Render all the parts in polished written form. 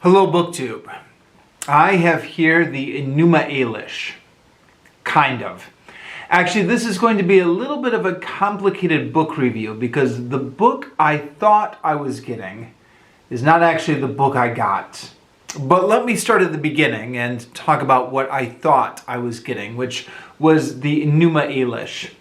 Hello BookTube. I have here the Enuma Elish. Kind of. Actually, this is going to be a little bit of a complicated book review because the book I thought I was getting is not actually the book I got. But let me start at the beginning and talk about what I thought I was getting, which was the Enuma Elish.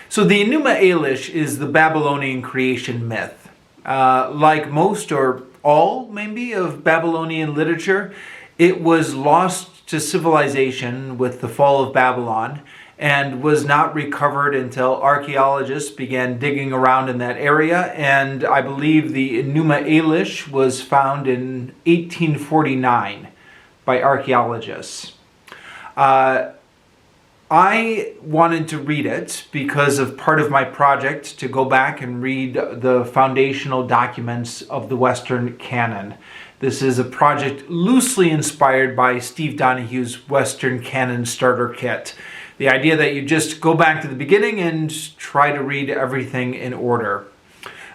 So the Enuma Elish is the Babylonian creation myth. Like most or all, maybe, of Babylonian literature, it was lost to civilization with the fall of Babylon and was not recovered until archaeologists began digging around in that area. And I believe the Enuma Elish was found in 1849 by archaeologists. I wanted to read it because of part of my project to go back and read the foundational documents of the Western canon. This is a project loosely inspired by Steve Donahue's Western Canon Starter Kit. The idea that you just go back to the beginning and try to read everything in order.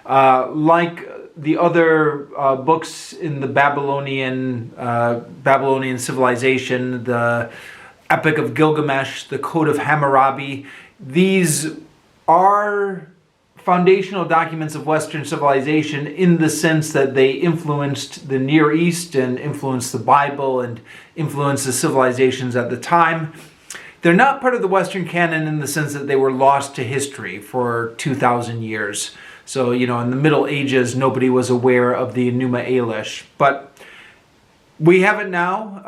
Like the other books in the Babylonian civilization, the Epic of Gilgamesh, the Code of Hammurabi, these are foundational documents of Western civilization in the sense that they influenced the Near East and influenced the Bible and influenced the civilizations at the time. They're not part of the Western canon in the sense that they were lost to history for 2,000 years. So, in the Middle Ages, nobody was aware of the Enuma Elish. But we have it now.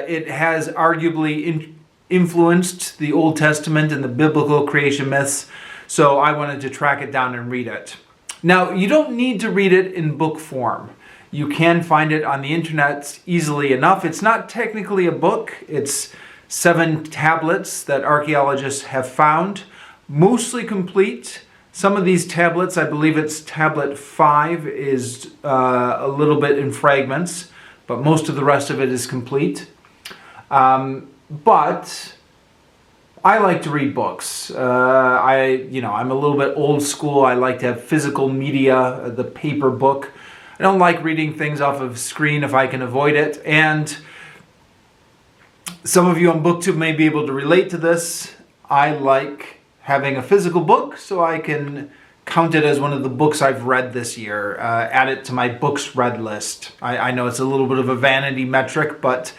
It has arguably influenced the Old Testament and the biblical creation myths, so I wanted to track it down and read it. Now, you don't need to read it in book form. You can find it on the internet easily enough. It's not technically a book. It's 7 tablets that archaeologists have found, mostly complete. Some of these tablets, I believe it's tablet 5, is a little bit in fragments, but most of the rest of it is complete. But I like to read books. I'm a little bit old school. I like to have physical media, the paper book. I don't like reading things off of screen if I can avoid it. And some of you on BookTube may be able to relate to this. I like having a physical book so I can count it as one of the books I've read this year, add it to my books read list. I know it's a little bit of a vanity metric, but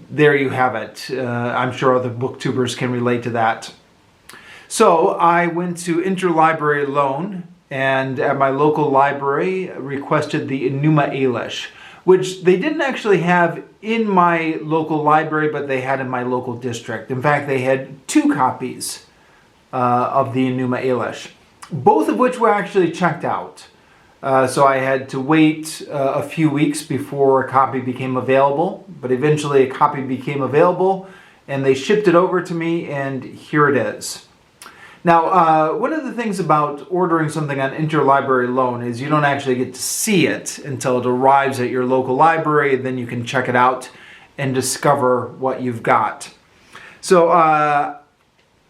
there you have it. I'm sure other booktubers can relate to that. So I went to Interlibrary Loan and at my local library requested the Enuma Elish, which they didn't actually have in my local library, but they had in my local district. In fact, they had 2 copies of the Enuma Elish, both of which were actually checked out. So I had to wait a few weeks before a copy became available, but eventually a copy became available and they shipped it over to me, and here it is. Now, one of the things about ordering something on Interlibrary Loan is you don't actually get to see it until it arrives at your local library, and then you can check it out and discover what you've got. So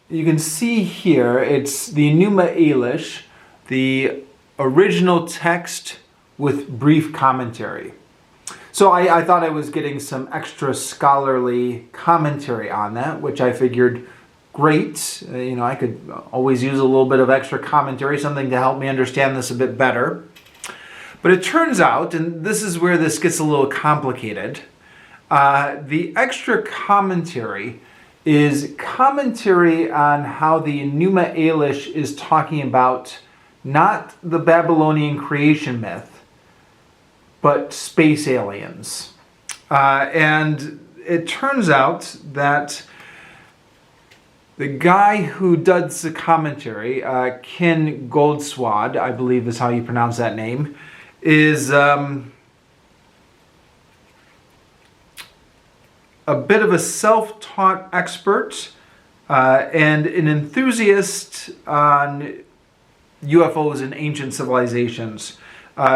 you can see here, it's the Enuma Elish, the original text with brief commentary. So I thought I was getting some extra scholarly commentary on that, which I figured, great. I could always use a little bit of extra commentary, something to help me understand this a bit better. But it turns out, and this is where this gets a little complicated, the extra commentary is commentary on how the Enuma Elish is talking about not the Babylonian creation myth, but space aliens. And it turns out that the guy who does the commentary, Ken Goudsward, I believe is how you pronounce that name, is a bit of a self-taught expert and an enthusiast on UFOs and ancient civilizations.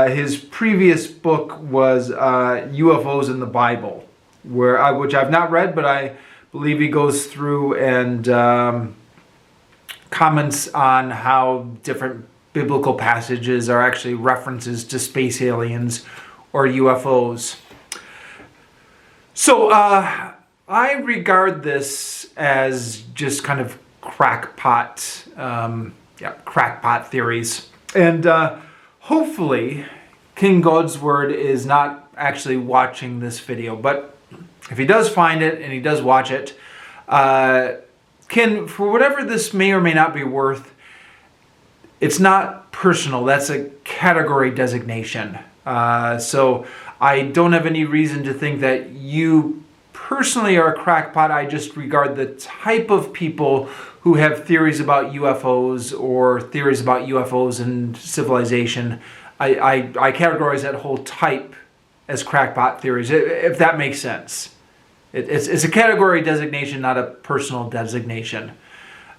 His previous book was UFOs in the Bible, which I've not read, but I believe he goes through and comments on how different biblical passages are actually references to space aliens or UFOs. So I regard this as just kind of crackpot theories. And hopefully Ken Goudsward is not actually watching this video, but if he does find it and he does watch it, Ken, for whatever this may or may not be worth, it's not personal. That's a category designation. So I don't have any reason to think that you personally are a crackpot. I just regard the type of people who have theories about UFOs or theories about UFOs and civilization. I categorize that whole type as crackpot theories, if that makes sense. It's a category designation, not a personal designation.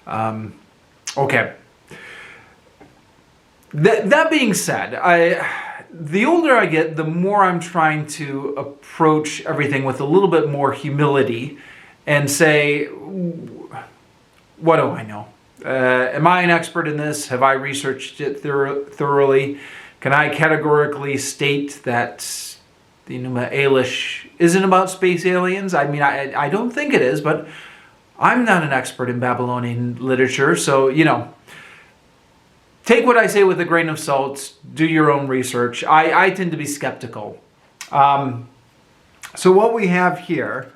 Okay. That being said, the older I get, the more I'm trying to approach everything with a little bit more humility and say, what do I know? Am I an expert in this? Have I researched it thoroughly? Can I categorically state that the Enuma Elish isn't about space aliens? I mean, I don't think it is, but I'm not an expert in Babylonian literature, so, take what I say with a grain of salt, do your own research. I tend to be skeptical. So what we have here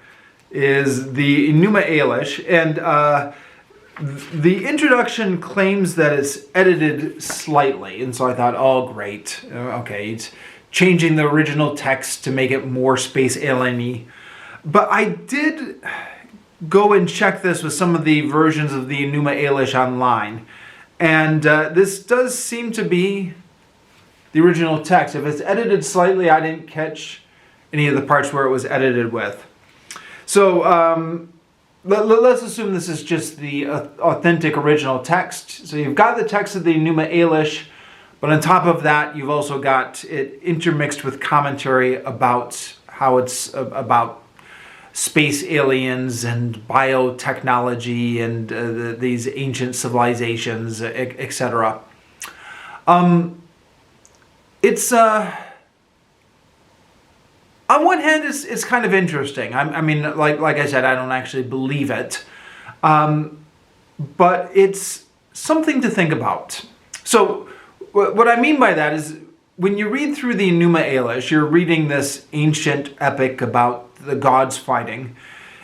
is the Enuma Elish, and the introduction claims that it's edited slightly, and so I thought, oh great, okay, it's changing the original text to make it more space alien-y. But I did go and check this with some of the versions of the Enuma Elish online. And this does seem to be the original text. If it's edited slightly, I didn't catch any of the parts where it was edited with. So let's assume this is just the authentic original text. So you've got the text of the Enuma Elish, but on top of that, you've also got it intermixed with commentary about how it's about space aliens and biotechnology and these ancient civilizations, etc. It's on one hand, it's kind of interesting. I mean, like I said, I don't actually believe it, but it's something to think about. So what I mean by that is, when you read through the Enuma Elish, you're reading this ancient epic about the gods fighting.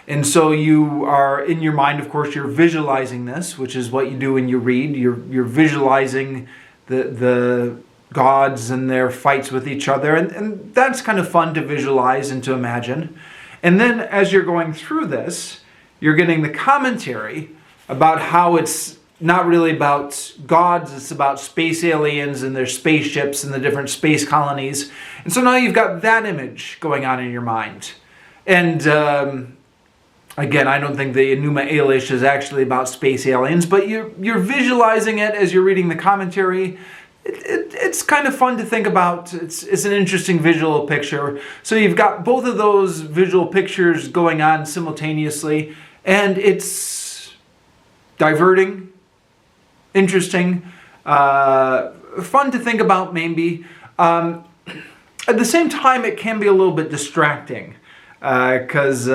And so you are, in your mind, of course, you're visualizing this, which is what you do when you read. You're visualizing the gods and their fights with each other. And that's kind of fun to visualize and to imagine. And then as you're going through this, you're getting the commentary about how it's not really about gods, it's about space aliens and their spaceships and the different space colonies. And so now you've got that image going on in your mind. And again, I don't think the Enuma Elish is actually about space aliens, but you're visualizing it as you're reading the commentary. It's kind of fun to think about. It's an interesting visual picture. So you've got both of those visual pictures going on simultaneously, and it's diverting, interesting, fun to think about maybe. At the same time, it can be a little bit distracting because,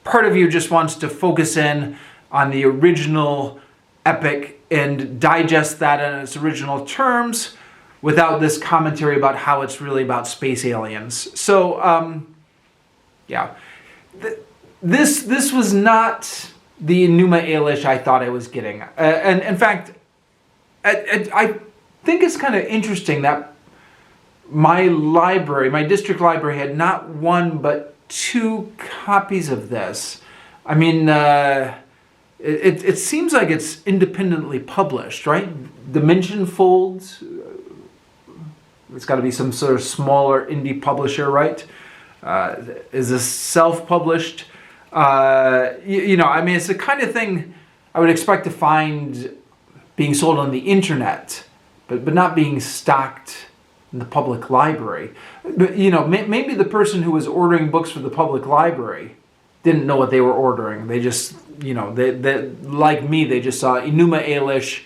part of you just wants to focus in on the original epic and digest that in its original terms without this commentary about how it's really about space aliens. So, this was not the Enuma Elish I thought I was getting. And in fact, I think it's kind of interesting that my district library had not one but 2 copies of this. I mean, it seems like it's independently published, right? Dimension Folds. It's got to be some sort of smaller indie publisher, right? Is this self-published? I mean, it's the kind of thing I would expect to find being sold on the internet, but not being stocked in the public library. But, maybe the person who was ordering books for the public library didn't know what they were ordering. They just, they like me, they just saw Enuma Elish,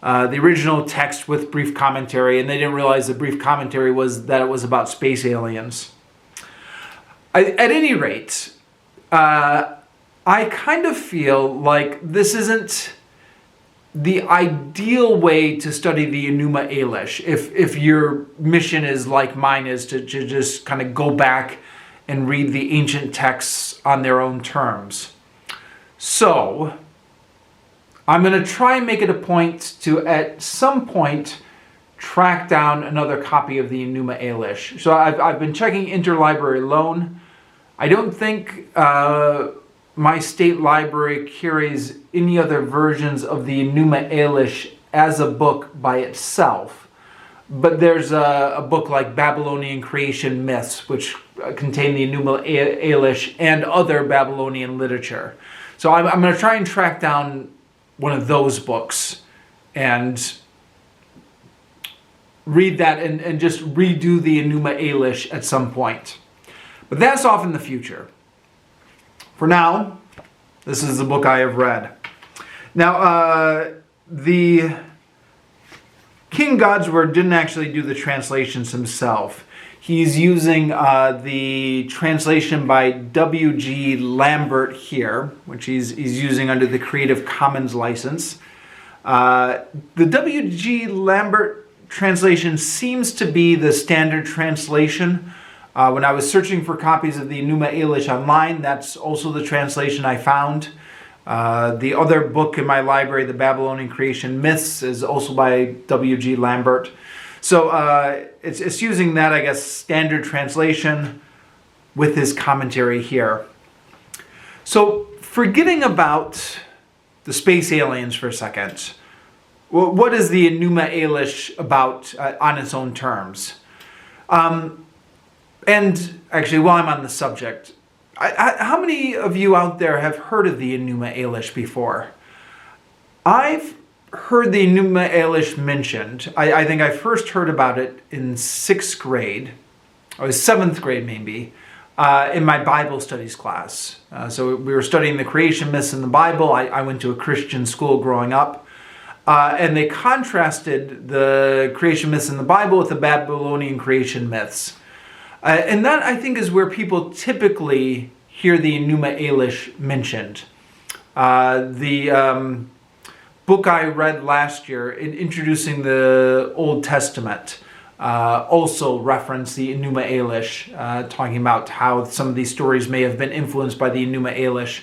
the original text with brief commentary, and they didn't realize the brief commentary was that it was about space aliens. At any rate, I kind of feel like this isn't the ideal way to study the Enuma Elish if your mission is like mine is to just kind of go back and read the ancient texts on their own terms. So I'm going to try and make it a point to at some point track down another copy of the Enuma Elish. So I've been checking interlibrary loan. I don't think my state library carries any other versions of the Enuma Elish as a book by itself. But there's a book like Babylonian Creation Myths, which contain the Enuma Elish and other Babylonian literature. So I'm going to try and track down one of those books and read that and just redo the Enuma Elish at some point. But that's off in the future. For now, this is the book I have read. Now, the Ken Goudsward didn't actually do the translations himself. He's using the translation by W.G. Lambert here, which he's using under the Creative Commons license. The W.G. Lambert translation seems to be the standard translation. When I was searching for copies of the Enuma Elish online, that's also the translation I found. The other book in my library, The Babylonian Creation Myths, is also by W.G. Lambert. So it's using that, I guess, standard translation with his commentary here. So forgetting about the space aliens for a second, what is the Enuma Elish about on its own terms? And actually, while I'm on the subject, how many of you out there have heard of the Enuma Elish before? I've heard the Enuma Elish mentioned. I think I first heard about it in 6th grade, or 7th grade maybe, in my Bible studies class. So we were studying the creation myths in the Bible. I went to a Christian school growing up. And they contrasted the creation myths in the Bible with the Babylonian creation myths. And that, I think, is where people typically hear the Enuma Elish mentioned. The book I read last year, in introducing the Old Testament, also referenced the Enuma Elish, talking about how some of these stories may have been influenced by the Enuma Elish.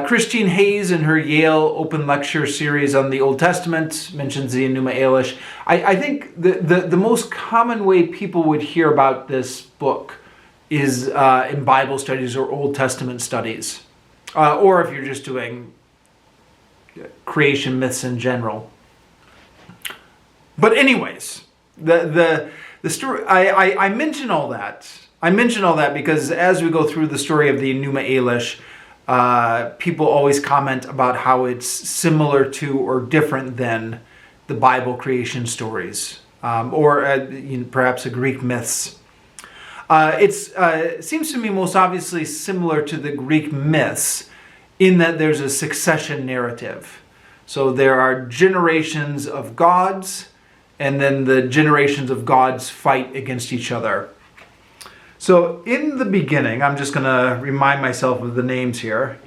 Christine Hayes, in her Yale Open Lecture series on the Old Testament, mentions the Enuma Elish. I think the most common way people would hear about this book is in Bible studies or Old Testament studies, or if you're just doing creation myths in general. But anyways, the story, I mention all that. I mention all that because as we go through the story of the Enuma Elish, people always comment about how it's similar to or different than the Bible creation stories, or perhaps the Greek myths. It seems to me most obviously similar to the Greek myths in that there's a succession narrative. So there are generations of gods, and then the generations of gods fight against each other. So in the beginning, I'm just going to remind myself of the names here.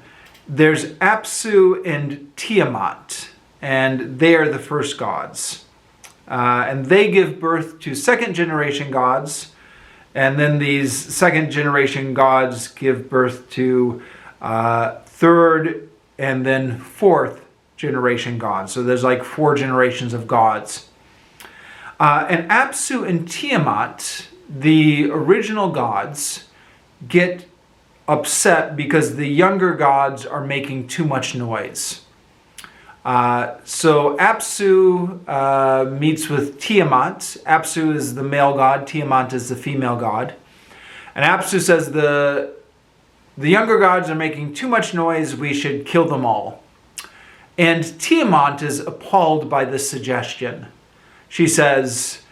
There's Apsu and Tiamat, and they are the first gods. And they give birth to second generation gods, and then these second generation gods give birth to third and then fourth generation gods. So there's like 4 generations of gods. And Apsu and Tiamat, the original gods, get upset because the younger gods are making too much noise. So Apsu meets with Tiamat. Apsu is the male god, Tiamat is the female god. And Apsu says the younger gods are making too much noise, we should kill them all. And Tiamat is appalled by this suggestion. She says,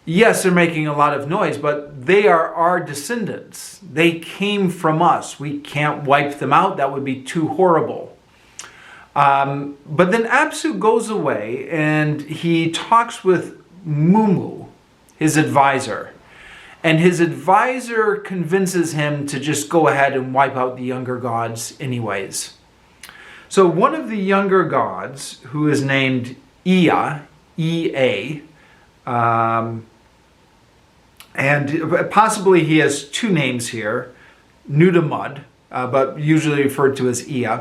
yes, they're making a lot of noise, but they are our descendants. They came from us. We can't wipe them out. That would be too horrible. But then Apsu goes away and he talks with Mumu, his advisor. And his advisor convinces him to just go ahead and wipe out the younger gods anyways. So one of the younger gods, who is named Ea, E-A, and possibly he has two names here, Nutamud, but usually referred to as Ea.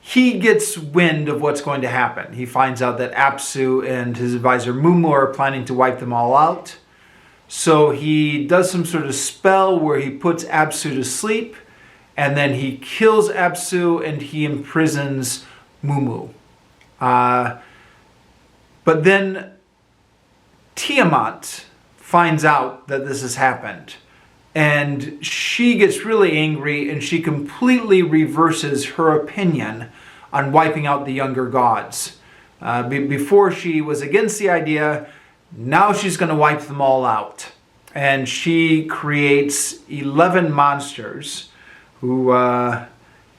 He gets wind of what's going to happen. He finds out that Apsu and his advisor Mumu are planning to wipe them all out. So he does some sort of spell where he puts Apsu to sleep, and then he kills Apsu and he imprisons Mumu. But then Tiamat finds out that this has happened, and she gets really angry and she completely reverses her opinion on wiping out the younger gods. Before she was against the idea, now she's going to wipe them all out. And she creates 11 monsters who, let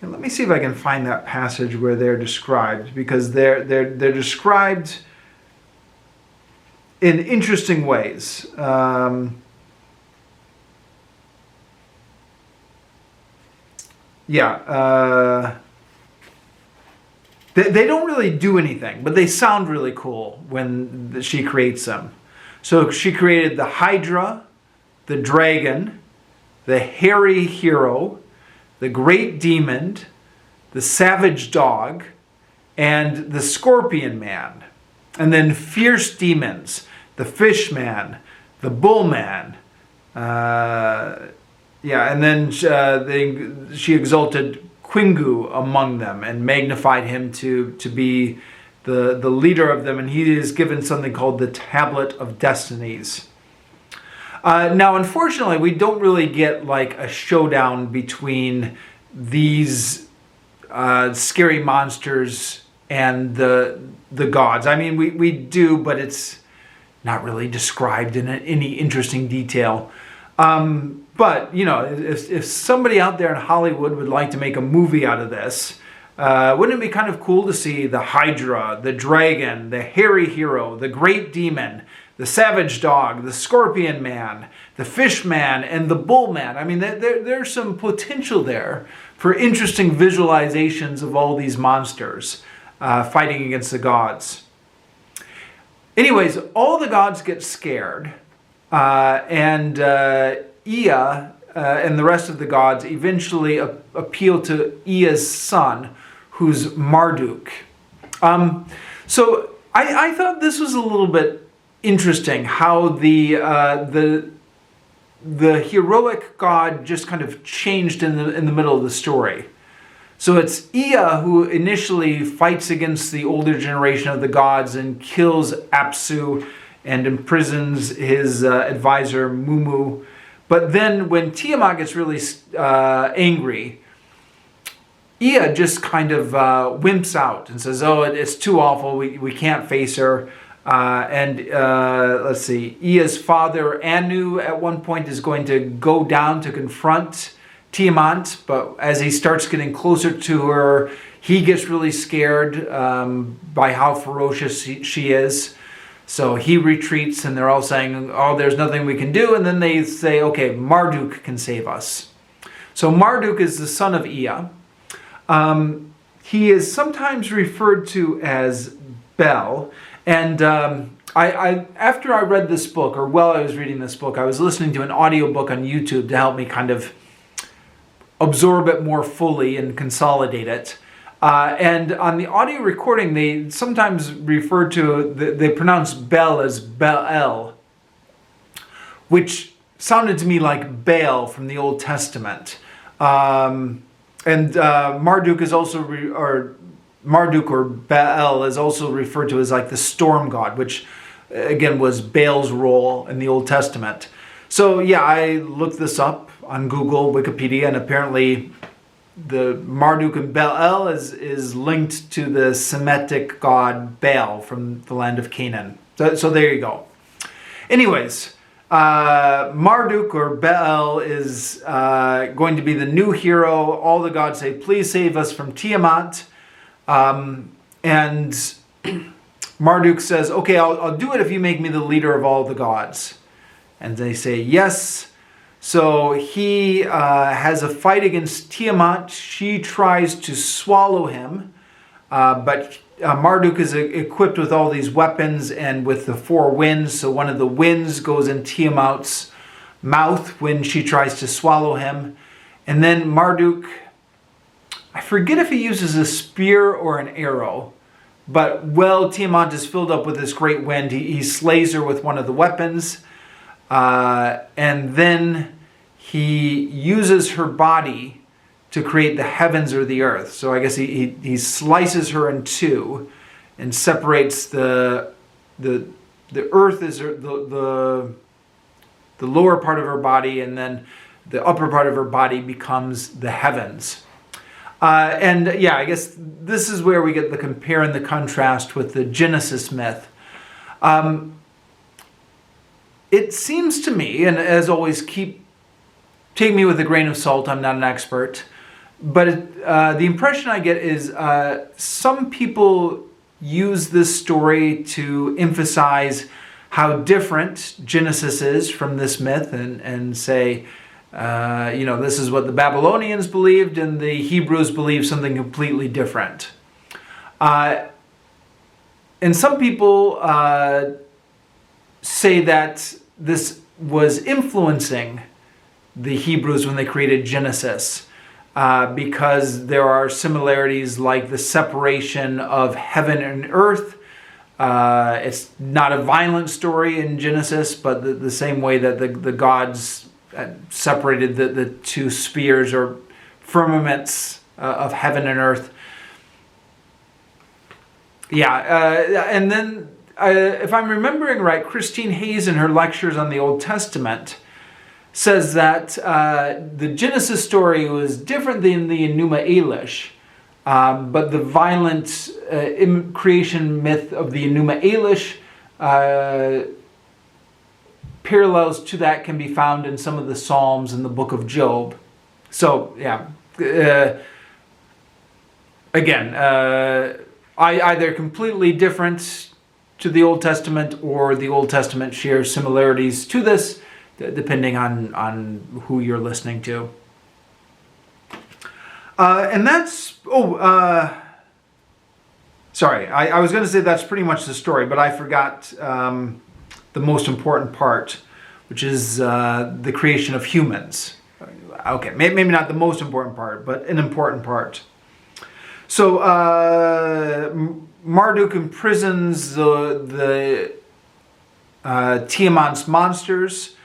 me see if I can find that passage where they're described, because they're described in interesting ways. They don't really do anything, but they sound really cool when she creates them. So she created the Hydra, the Dragon, the Hairy Hero, the Great Demon, the Savage Dog, and the Scorpion Man. And then fierce demons, the Fish Man, the Bull Man. And then she exalted Quingu among them and magnified him to be the leader of them, and he is given something called the Tablet of Destinies. Now, unfortunately, we don't really get like a showdown between these scary monsters and the gods. I mean, we do, but it's not really described in any interesting detail. But, you know, if somebody out there in Hollywood would like to make a movie out of this, wouldn't it be kind of cool to see the Hydra, the Dragon, the Hairy Hero, the Great Demon, the Savage Dog, the Scorpion Man, the Fish Man, and the Bull Man? I mean, there's some potential there for interesting visualizations of all these monsters fighting against the gods. Anyways, all the gods get scared, and Ea and the rest of the gods eventually appeal to Ea's son, who's Marduk. So I thought this was a little bit interesting, how the heroic god just kind of changed in the middle of the story. So it's Ea who initially fights against the older generation of the gods and kills Apsu and imprisons his advisor Mumu. But then when Tiamat gets really angry, Ea just kind of wimps out and says, oh, it's too awful, we can't face her. Let's see, Ea's father Anu at one point is going to go down to confront Tiamat, but as he starts getting closer to her, he gets really scared by how ferocious she is. So he retreats, and they're all saying, oh, there's nothing we can do. And then they say, okay, Marduk can save us. So Marduk is the son of Ea. He is sometimes referred to as Bel. And after I read this book, or while I was reading this book, I was listening to an audiobook on YouTube to help me kind of absorb it more fully and consolidate it. And on the audio recording, they sometimes refer to, they pronounce Bel as Bel, which sounded to me like Baal from the Old Testament. Marduk is also, Marduk or Baal is also referred to as like the storm god, which again was Baal's role in the Old Testament. So yeah, I looked this up on Google, Wikipedia, and apparently the Marduk and Baal is linked to the Semitic god Baal from the land of Canaan. So there you go. Anyways, Marduk or Baal is going to be the new hero. All the gods say, please save us from Tiamat. And Marduk says, okay, I'll do it if you make me the leader of all the gods. And they say yes. So he has a fight against Tiamat. She tries to swallow him, but Marduk is equipped with all these weapons and with the four winds. So one of the winds goes in Tiamat's mouth when she tries to swallow him. And then Marduk, I forget if he uses a spear or an arrow, but while Tiamat is filled up with this great wind, he slays her with one of the weapons. And then he uses her body to create the heavens or the earth. So I guess he slices her in two and separates the earth is the lower part of her body, and then the upper part of her body becomes the heavens. And yeah, I guess this is where we get the compare and the contrast with the Genesis myth. It seems to me, and as always, take me with a grain of salt, I'm not an expert, but the impression I get is some people use this story to emphasize how different Genesis is from this myth, and say, this is what the Babylonians believed and the Hebrews believed something completely different. And some people say that this was influencing the Hebrews when they created Genesis, because there are similarities like the separation of heaven and earth. It's not a violent story in Genesis, but the same way that the gods separated the two spheres or firmaments of heaven and earth. And then if I'm remembering right, Christine Hayes in her lectures on the Old Testament says that the Genesis story was different than the Enuma Elish, but the violent creation myth of the Enuma Elish parallels to that can be found in some of the Psalms and the book of Job. So, either completely different to the Old Testament, or the Old Testament shares similarities to this, depending on who you're listening to. And that's, sorry, I was going to say that's pretty much the story, but I forgot the most important part, which is the creation of humans. Okay, maybe not the most important part, but an important part. So Marduk imprisons the Tiamat's monsters.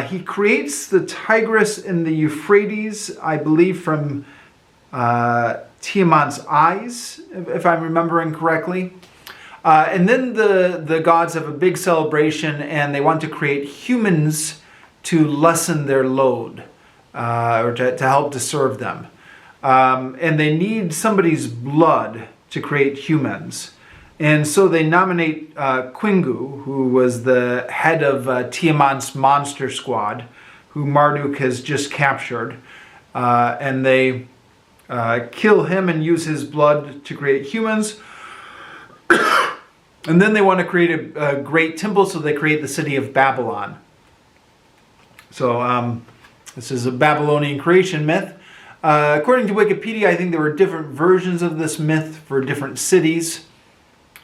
He creates the Tigris and the Euphrates, I believe, from Tiamat's eyes, if I'm remembering correctly. And then the gods have a big celebration, and they want to create humans to lessen their load, or to help to serve them. And they need somebody's blood to create humans. And so they nominate Kingu, who was the head of Tiamat's monster squad, who Marduk has just captured. And they kill him and use his blood to create humans. And then they want to create a great temple, so they create the city of Babylon. So this is a Babylonian creation myth. According to Wikipedia, I think there were different versions of this myth for different cities.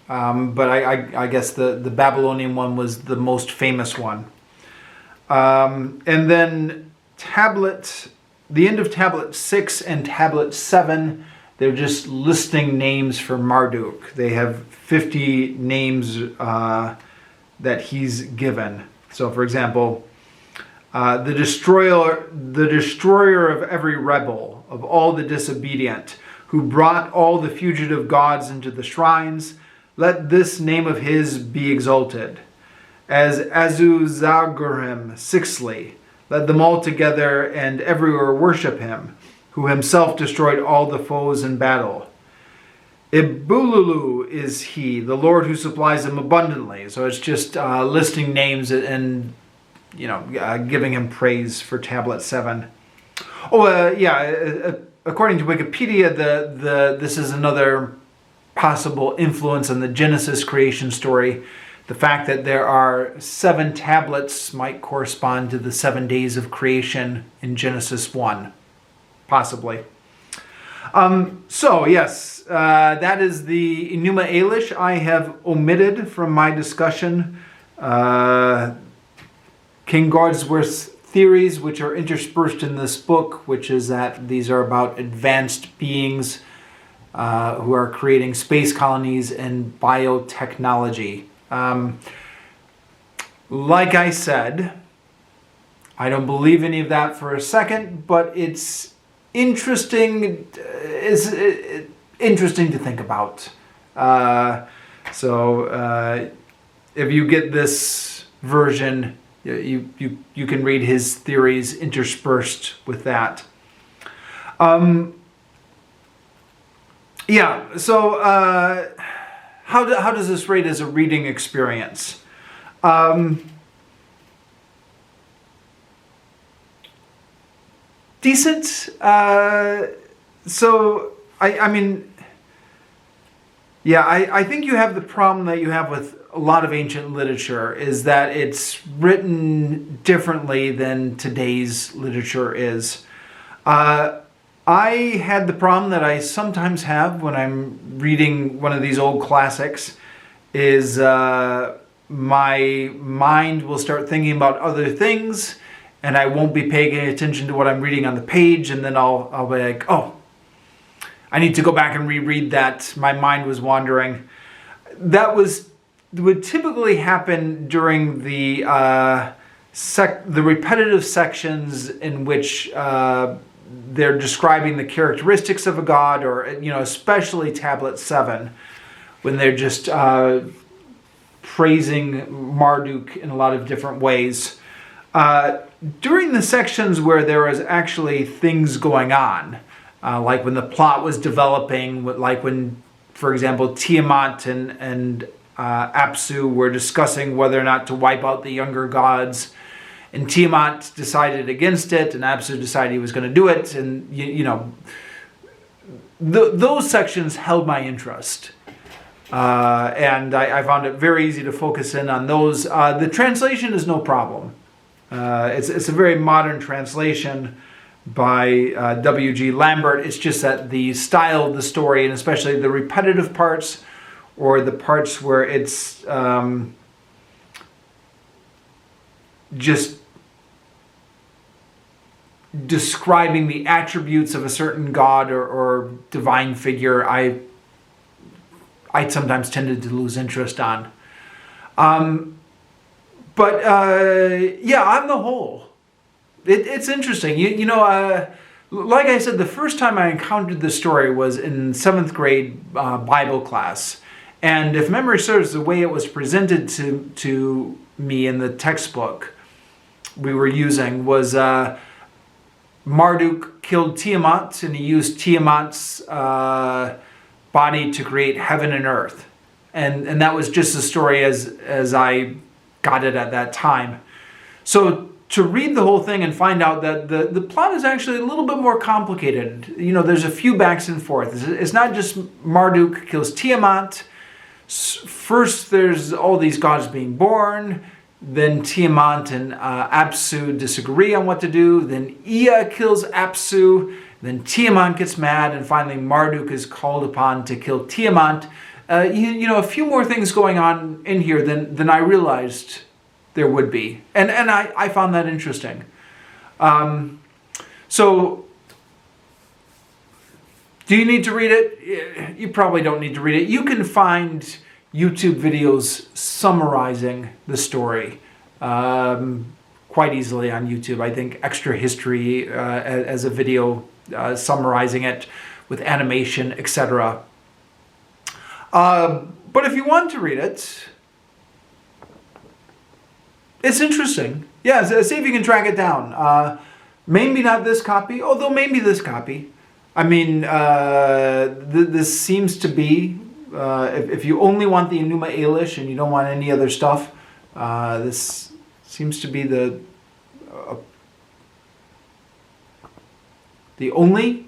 But I guess the Babylonian one was the most famous one. And then the end of Tablet 6 and Tablet 7, they're just listing names for Marduk. They have 50 names that he's given. So, for example, the destroyer of every rebel, of all the disobedient, who brought all the fugitive gods into the shrines, let this name of his be exalted. As Azuzagurim, sixthly, let them all together and everywhere worship him, who himself destroyed all the foes in battle. Ibululu is he, the Lord who supplies them abundantly. So it's just listing names and giving him praise for Tablet 7. According to Wikipedia, this is another possible influence on the Genesis creation story. The fact that there are 7 tablets might correspond to the 7 days of creation in Genesis 1, possibly. So yes, that is the Enuma Elish I have omitted from my discussion. Ken Goudsward's theories, which are interspersed in this book, which is that these are about advanced beings who are creating space colonies and biotechnology. Like I said, I don't believe any of that for a second, but it's interesting. Interesting to think about. So if you get this version, you can read his theories interspersed with that. Yeah. So how does this rate as a reading experience? Decent. So I mean, yeah, I think you have the problem that you have with a lot of ancient literature, is that it's written differently than today's literature is. I had the problem that I sometimes have when I'm reading one of these old classics, is my mind will start thinking about other things, and I won't be paying attention to what I'm reading on the page, and then I'll be like, oh, I need to go back and reread that. My mind was wandering. That would typically happen during the repetitive sections in which they're describing the characteristics of a god, or especially Tablet 7, when they're just praising Marduk in a lot of different ways. During the sections where there was actually things going on, like when the plot was developing, like when, for example, Tiamat and Apsu were discussing whether or not to wipe out the younger gods, and Tiamat decided against it, and Apsu decided he was going to do it, and those sections held my interest, and I found it very easy to focus in on those. The translation is no problem. It's a very modern translation by W.G. Lambert. It's just that the style of the story, and especially the repetitive parts, or the parts where it's just describing the attributes of a certain god or divine figure, I sometimes tended to lose interest on. But yeah, on the whole, it's interesting. Like I said, the first time I encountered this story was in 7th grade Bible class. And if memory serves, the way it was presented to me in the textbook we were using was Marduk killed Tiamat, and he used Tiamat's body to create heaven and earth. And that was just the story as I got it at that time. So to read the whole thing and find out that the plot is actually a little bit more complicated. There's a few backs and forth. It's not just Marduk kills Tiamat. First, there's all these gods being born. Then Tiamat and Apsu disagree on what to do. Then Ea kills Apsu. Then Tiamat gets mad. And finally, Marduk is called upon to kill Tiamat. A few more things going on in here than I realized there would be. And I found that interesting. So, do you need to read it? You probably don't need to read it. You can find YouTube videos summarizing the story quite easily on YouTube. I think Extra History as a video summarizing it with animation, etc. But if you want to read it, it's interesting. Yeah, see if you can track it down. Maybe not this copy, although maybe this copy. I mean, this seems to be, if you only want the Enuma Elish and you don't want any other stuff, this seems to be the only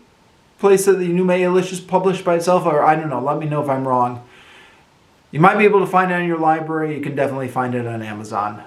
place that the Enuma Elish is published by itself, or I don't know, let me know if I'm wrong. You might be able to find it in your library. You can definitely find it on Amazon.